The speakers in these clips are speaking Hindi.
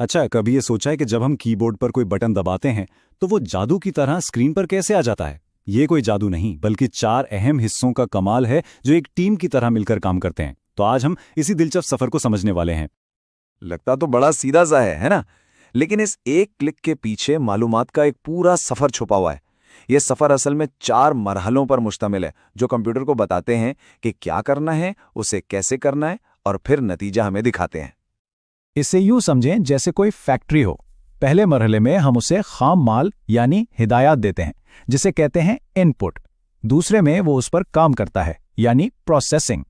अच्छा, कभी ये सोचा है कि जब हम कीबोर्ड पर कोई बटन दबाते हैं तो वो जादू की तरह स्क्रीन पर कैसे आ जाता है? ये कोई जादू नहीं, बल्कि चार अहम हिस्सों का कमाल है जो एक टीम की तरह मिलकर काम करते हैं। तो आज हम इसी दिलचस्प सफर को समझने वाले हैं। लगता तो बड़ा सीधा सा है ना? लेकिन इस एक क्लिक के पीछे मालूमात का एक पूरा सफर छुपा हुआ है। यह सफर असल में 4 मरहलों पर मुश्तमिल है, जो कंप्यूटर को बताते हैं कि क्या करना है, उसे कैसे करना है, और फिर नतीजा हमें दिखाते हैं। इसे यूं समझें जैसे कोई फैक्ट्री हो। पहले मरहले में हम उसे खाम माल यानी हिदायत देते हैं, जिसे कहते हैं इनपुट। दूसरे में वो उस पर काम करता है, यानी प्रोसेसिंग।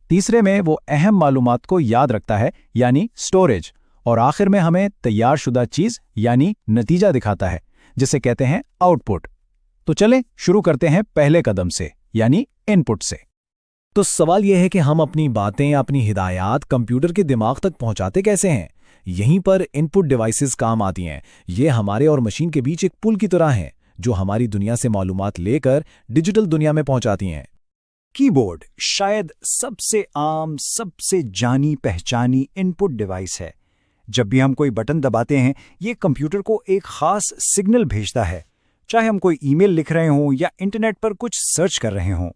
तीसरे में वो अहम मालूमात को याद रखता है, यानी स्टोरेज। और आखिर में हमें तैयारशुदा चीज यानी नतीजा दिखाता है, जिसे कहते हैं आउटपुट। तो चलें शुरू करते हैं पहले कदम से, यानी इनपुट से। तो सवाल यह है कि हम अपनी बातें, अपनी हिदायत कंप्यूटर के दिमाग तक पहुंचाते कैसे हैं? यहीं पर इनपुट डिवाइसेस काम आती हैं। ये हमारे और मशीन के बीच एक पुल की तरह हैं, जो हमारी दुनिया से मालूमात लेकर डिजिटल दुनिया में पहुंचाती हैं। कीबोर्ड शायद सबसे आम, सबसे जानी पहचानी इनपुट डिवाइस है। जब भी हम कोई बटन दबाते हैं, ये कंप्यूटर को एक खास सिग्नल भेजता है, चाहे हम कोई ईमेल लिख रहे हों या इंटरनेट पर कुछ सर्च कर रहे हों।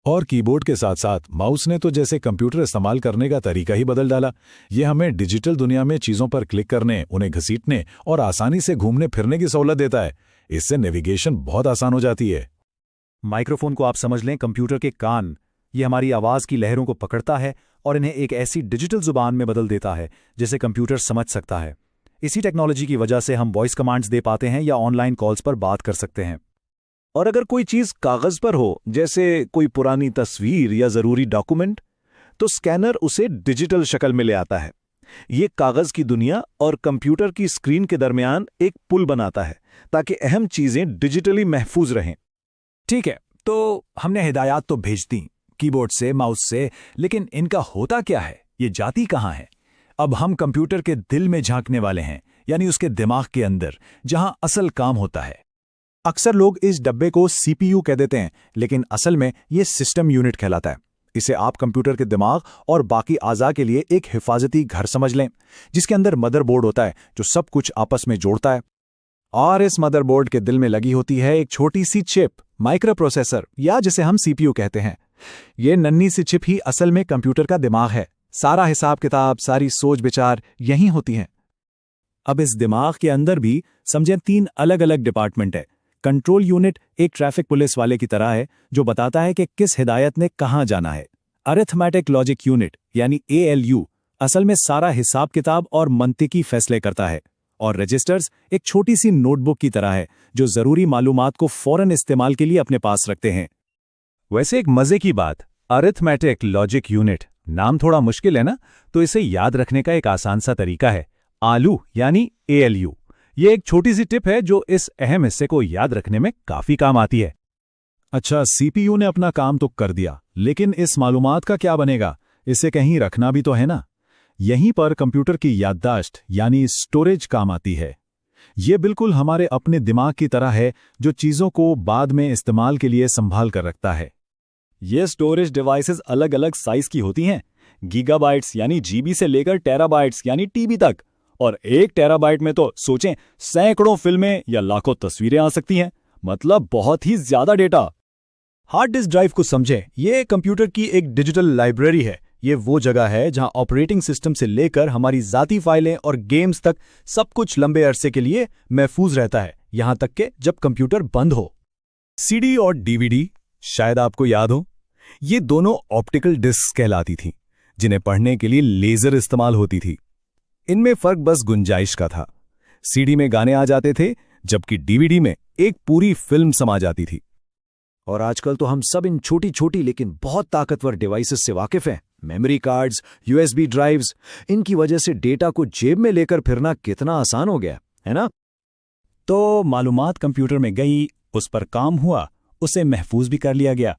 और कीबोर्ड के साथ साथ माउस ने तो जैसे कंप्यूटर इस्तेमाल करने का तरीका ही बदल डाला। ये हमें डिजिटल दुनिया में चीज़ों पर क्लिक करने, उन्हें घसीटने और आसानी से घूमने फिरने की सहूलत देता है। इससे नेविगेशन बहुत आसान हो जाती है। माइक्रोफोन को आप समझ लें कंप्यूटर के कान। ये हमारी आवाज़ की लहरों को पकड़ता है और इन्हें एक ऐसी डिजिटल जुबान में बदल देता है जिसे कंप्यूटर समझ सकता है। इसी टेक्नोलॉजी की वजह से हम वॉइस कमांड्स दे पाते हैं या ऑनलाइन कॉल्स पर बात कर सकते हैं। और अगर कोई चीज कागज पर हो, जैसे कोई पुरानी तस्वीर या जरूरी डॉक्यूमेंट, तो स्कैनर उसे डिजिटल शक्ल में ले आता है। ये कागज की दुनिया और कंप्यूटर की स्क्रीन के दरमियान एक पुल बनाता है, ताकि अहम चीजें डिजिटली महफूज रहें। ठीक है, तो हमने हिदायत तो भेज दी कीबोर्ड से, माउस से, लेकिन इनका होता क्या है? ये जाती कहाँ है? अब हम कंप्यूटर के दिल में झांकने वाले हैं, यानी उसके दिमाग के अंदर, जहां असल काम होता है। अक्सर लोग इस डब्बे को सीपीयू कह देते हैं, लेकिन असल में ये सिस्टम यूनिट कहलाता है। इसे आप कंप्यूटर के दिमाग और बाकी आज़ा के लिए एक हिफाजती घर समझ लें, जिसके अंदर मदरबोर्ड होता है जो सब कुछ आपस में जोड़ता है। और इस मदरबोर्ड के दिल में लगी होती है एक छोटी सी चिप, माइक्रो प्रोसेसर, या जिसे हम सीपीयू कहते हैं। ये नन्ही सी चिप ही असल में कंप्यूटर का दिमाग है। सारा हिसाब किताब, सारी सोच विचार यहीं होती है। अब इस दिमाग के अंदर भी समझें 3 अलग अलग डिपार्टमेंट है। कंट्रोल यूनिट एक ट्रैफिक पुलिस वाले की तरह है, जो बताता है कि किस हिदायत ने कहां जाना है। अरिथमेटिक लॉजिक यूनिट यानी ALU असल में सारा हिसाब किताब और मंतिकी फैसले करता है। और रजिस्टर्स एक छोटी सी नोटबुक की तरह है, जो जरूरी मालूमात को फौरन इस्तेमाल के लिए अपने पास रखते हैं। वैसे एक मजे की बात, अरिथमेटिक लॉजिक यूनिट नाम थोड़ा मुश्किल है ना, तो इसे याद रखने का एक आसान सा तरीका है, आलू यानी ALU। ये एक छोटी सी टिप है जो इस अहम हिस्से को याद रखने में काफी काम आती है। अच्छा, सीपीयू ने अपना काम तो कर दिया, लेकिन इस मालूमात का क्या बनेगा? इसे कहीं रखना भी तो है ना। यहीं पर कंप्यूटर की याददाश्त यानी स्टोरेज काम आती है। ये बिल्कुल हमारे अपने दिमाग की तरह है, जो चीजों को बाद में इस्तेमाल के लिए संभाल कर रखता है। ये स्टोरेज डिवाइसेस अलग अलग साइज की होती हैं, गीगाबाइट्स यानी जीबी से लेकर टेराबाइट्स यानी टीबी तक। और 1 टेराबाइट में तो सोचें सैकड़ों फिल्में या लाखों तस्वीरें आ सकती हैं। मतलब बहुत ही ज्यादा डेटा। हार्ड डिस्क ड्राइव को समझें, ये कंप्यूटर की एक डिजिटल लाइब्रेरी है। ये वो जगह है जहां ऑपरेटिंग सिस्टम से लेकर हमारी ज़ाती फाइलें और गेम्स तक सब कुछ लंबे अरसे के लिए महफूज रहता है, यहां तक कि जब कंप्यूटर बंद हो। CD और DVD शायद आपको याद हो, ये दोनों ऑप्टिकल डिस्क कहलाती थीं, जिन्हें पढ़ने के लिए लेजर इस्तेमाल होती थी। इनमें फर्क बस गुंजाइश का था। CD में गाने आ जाते थे, जबकि DVD में एक पूरी फिल्म समा जाती थी। और आजकल तो हम सब इन छोटी छोटी लेकिन बहुत ताकतवर डिवाइसेस से वाकिफ हैं। मेमोरी कार्ड्स, USB ड्राइव्स, इनकी वजह से डेटा को जेब में लेकर फिरना कितना आसान हो गया है ना। तो मालूमात कंप्यूटर में गई, उस पर काम हुआ, उसे महफूज भी कर लिया गया।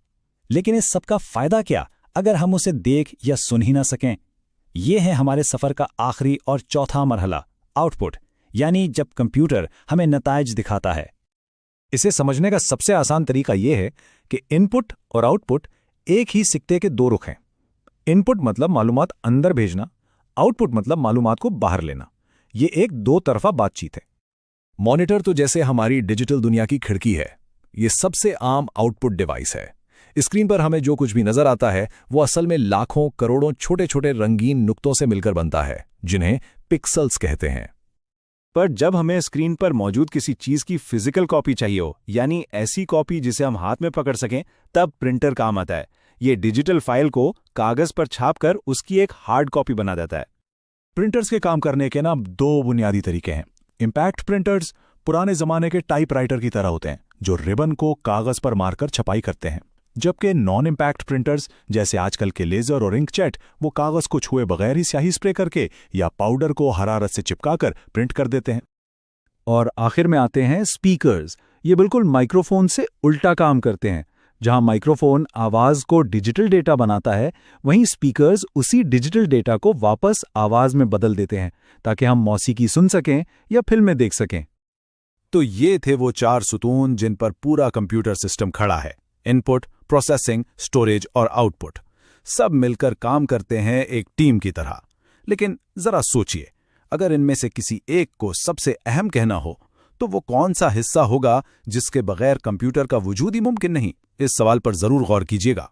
लेकिन इस सब का फायदा क्या अगर हम उसे देख या सुन ही ना सकें? ये है हमारे सफर का आखिरी और चौथा मरहला, आउटपुट, यानी जब कंप्यूटर हमें नताइज दिखाता है। इसे समझने का सबसे आसान तरीका यह है कि इनपुट और आउटपुट एक ही सिक्के के 2 रुख हैं। इनपुट मतलब मालूमात अंदर भेजना, आउटपुट मतलब मालूमात को बाहर लेना। ये एक दो तरफा बातचीत है। मॉनिटर तो जैसे हमारी डिजिटल दुनिया की खिड़की है। ये सबसे आम आउटपुट डिवाइस है। स्क्रीन पर हमें जो कुछ भी नजर आता है वो असल में लाखों करोड़ों छोटे छोटे रंगीन नुक्तों से मिलकर बनता है, जिन्हें पिक्सल्स कहते हैं। पर जब हमें स्क्रीन पर मौजूद किसी चीज की फिजिकल कॉपी चाहिए हो, यानी ऐसी कॉपी जिसे हम हाथ में पकड़ सकें, तब प्रिंटर काम आता है। ये डिजिटल फाइल को कागज पर छापकर उसकी एक हार्ड कॉपी बना देता है। प्रिंटर्स के काम करने के ना दो बुनियादी तरीके हैं। इम्पैक्ट प्रिंटर्स पुराने जमाने के टाइपराइटर की तरह होते हैं, जो रिबन को कागज पर मारकर छपाई करते हैं, जबकि नॉन इम्पैक्ट प्रिंटर्स जैसे आजकल के लेजर और इंकजेट वो कागज को छुए बगैर ही स्याही स्प्रे करके या पाउडर को हरारत से चिपकाकर प्रिंट कर देते हैं। और आखिर में आते हैं स्पीकर्स। ये बिल्कुल माइक्रोफोन से उल्टा काम करते हैं। जहां माइक्रोफोन आवाज को डिजिटल डेटा बनाता है, वहीं स्पीकर्स उसी डिजिटल डेटा को वापस आवाज में बदल देते हैं ताकि हम मौसीकी सुन सकें या फिल्में देख सकें। तो ये थे वो चार सुतून जिन पर पूरा कंप्यूटर सिस्टम खड़ा है। इनपुट, प्रोसेसिंग, स्टोरेज और आउटपुट सब मिलकर काम करते हैं एक टीम की तरह। लेकिन जरा सोचिए, अगर इनमें से किसी एक को सबसे अहम कहना हो तो वो कौन सा हिस्सा होगा जिसके बगैर कंप्यूटर का वजूद ही मुमकिन नहीं? इस सवाल पर जरूर गौर कीजिएगा।